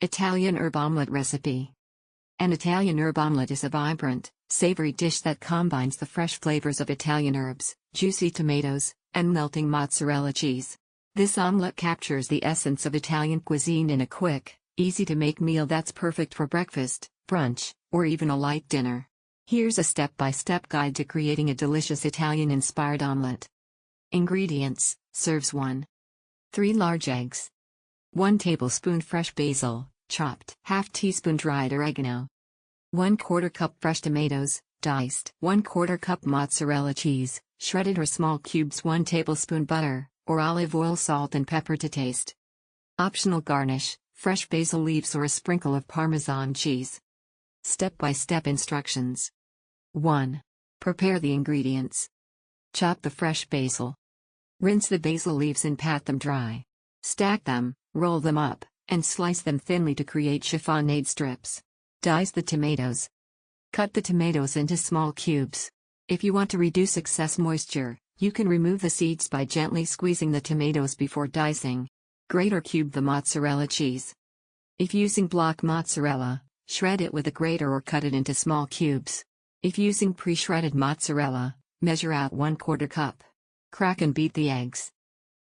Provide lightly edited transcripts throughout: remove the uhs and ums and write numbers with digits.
Italian herb omelette recipe. An Italian herb omelette is a vibrant, savory dish that combines the fresh flavors of Italian herbs, juicy tomatoes, and melting mozzarella cheese. This omelette captures the essence of Italian cuisine in a quick, easy-to-make meal that's perfect for breakfast, brunch, or even a light dinner. Here's a step-by-step guide to creating a delicious Italian-inspired omelette. Ingredients: serves 1. 3 large eggs. 1 tablespoon fresh basil, chopped. Half teaspoon dried oregano. 1/4 cup fresh tomatoes, diced. 1/4 cup mozzarella cheese, shredded or small cubes. 1 tablespoon butter, or olive oil. Salt and pepper to taste. Optional garnish, fresh basil leaves or a sprinkle of Parmesan cheese. Step-by-step instructions. 1. Prepare the ingredients. Chop the fresh basil. Rinse the basil leaves and pat them dry. Stack them, roll them up, and slice them thinly to create chiffonade strips. Dice the tomatoes. Cut the tomatoes into small cubes. If you want to reduce excess moisture, you can remove the seeds by gently squeezing the tomatoes before dicing. Grate or cube the mozzarella cheese. If using block mozzarella, shred it with a grater or cut it into small cubes. If using pre-shredded mozzarella, measure out 1/4 cup. Crack and beat the eggs.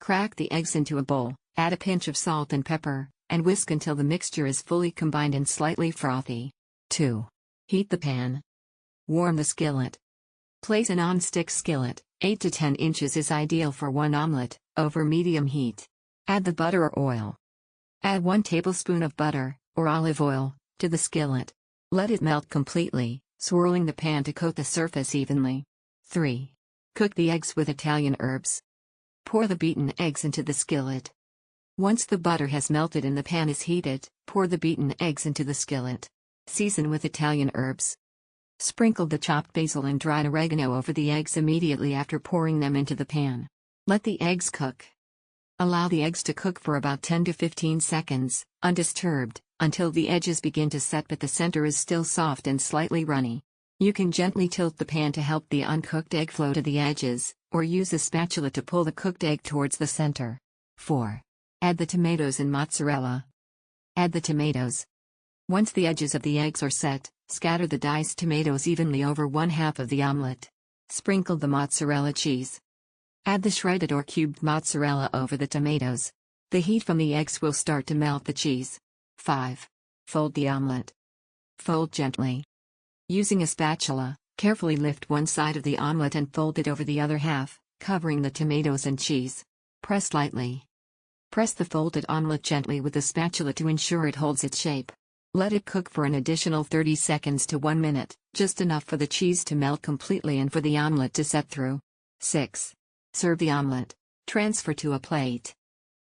Crack the eggs into a bowl, add a pinch of salt and pepper, and whisk until the mixture is fully combined and slightly frothy. 2. Heat the pan. Warm the skillet. Place a non-stick skillet, 8 to 10 inches is ideal for one omelette, over medium heat. Add the butter or oil. Add 1 tablespoon of butter, or olive oil, to the skillet. Let it melt completely, swirling the pan to coat the surface evenly. 3. Cook the eggs with Italian herbs. Pour the beaten eggs into the skillet. Once the butter has melted and the pan is heated, pour the beaten eggs into the skillet. Season with Italian herbs. Sprinkle the chopped basil and dried oregano over the eggs immediately after pouring them into the pan. Let the eggs cook. Allow the eggs to cook for about 10 to 15 seconds, undisturbed, until the edges begin to set but the center is still soft and slightly runny. You can gently tilt the pan to help the uncooked egg flow to the edges, or use a spatula to pull the cooked egg towards the center. 4. Add the tomatoes and mozzarella. Add the tomatoes. Once the edges of the eggs are set, scatter the diced tomatoes evenly over 1/2 of the omelette. Sprinkle the mozzarella cheese. Add the shredded or cubed mozzarella over the tomatoes. The heat from the eggs will start to melt the cheese. 5. Fold the omelette. Fold gently. Using a spatula, carefully lift one side of the omelette and fold it over the other half, covering the tomatoes and cheese. Press lightly. Press the folded omelette gently with the spatula to ensure it holds its shape. Let it cook for an additional 30 seconds to 1 minute, just enough for the cheese to melt completely and for the omelette to set through. 6. Serve the omelette. Transfer to a plate.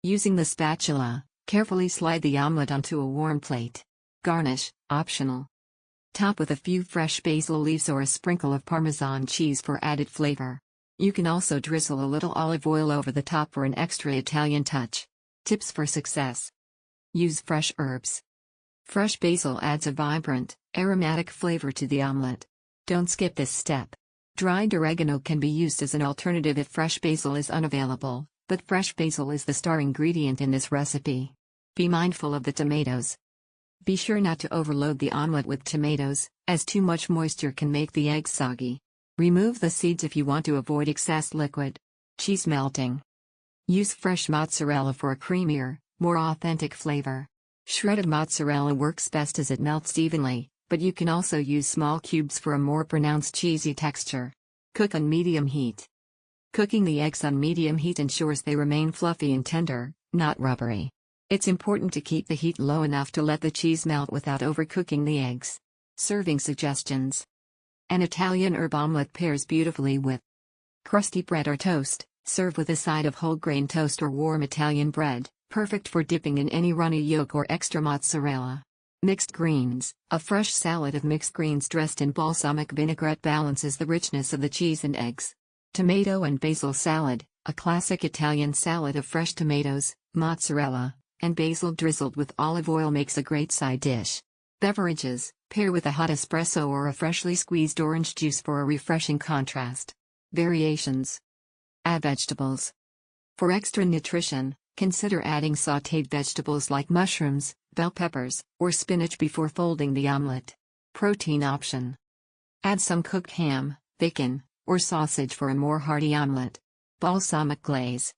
Using the spatula, carefully slide the omelette onto a warm plate. Garnish, optional. Top with a few fresh basil leaves or a sprinkle of Parmesan cheese for added flavor. You can also drizzle a little olive oil over the top for an extra Italian touch. Tips for success. Use fresh herbs. Fresh basil adds a vibrant, aromatic flavor to the omelette. Don't skip this step. Dried oregano can be used as an alternative if fresh basil is unavailable, but fresh basil is the star ingredient in this recipe. Be mindful of the tomatoes. Be sure not to overload the omelette with tomatoes, as too much moisture can make the eggs soggy. Remove the seeds if you want to avoid excess liquid. Cheese melting. Use fresh mozzarella for a creamier, more authentic flavor. Shredded mozzarella works best as it melts evenly, but you can also use small cubes for a more pronounced cheesy texture. Cook on medium heat. Cooking the eggs on medium heat ensures they remain fluffy and tender, not rubbery. It's important to keep the heat low enough to let the cheese melt without overcooking the eggs. Serving suggestions. An Italian herb omelette pairs beautifully with crusty bread or toast. Serve with a side of whole grain toast or warm Italian bread, perfect for dipping in any runny yolk or extra mozzarella. Mixed greens. A fresh salad of mixed greens dressed in balsamic vinaigrette balances the richness of the cheese and eggs. Tomato and basil salad. A classic Italian salad of fresh tomatoes, mozzarella, and basil drizzled with olive oil makes a great side dish. Beverages. Pair with a hot espresso or a freshly squeezed orange juice for a refreshing contrast. Variations. Add vegetables. For extra nutrition, consider adding sautéed vegetables like mushrooms, bell peppers, or spinach before folding the omelette. Protein option. Add some cooked ham, bacon, or sausage for a more hearty omelette. Balsamic glaze.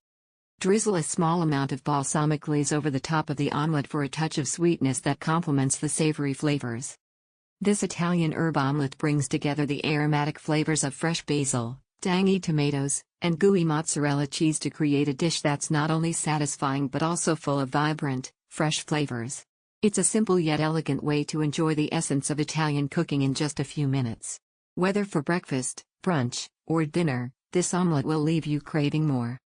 Drizzle a small amount of balsamic glaze over the top of the omelette for a touch of sweetness that complements the savory flavors. This Italian herb omelette brings together the aromatic flavors of fresh basil, tangy tomatoes, and gooey mozzarella cheese to create a dish that's not only satisfying but also full of vibrant, fresh flavors. It's a simple yet elegant way to enjoy the essence of Italian cooking in just a few minutes. Whether for breakfast, brunch, or dinner, this omelette will leave you craving more.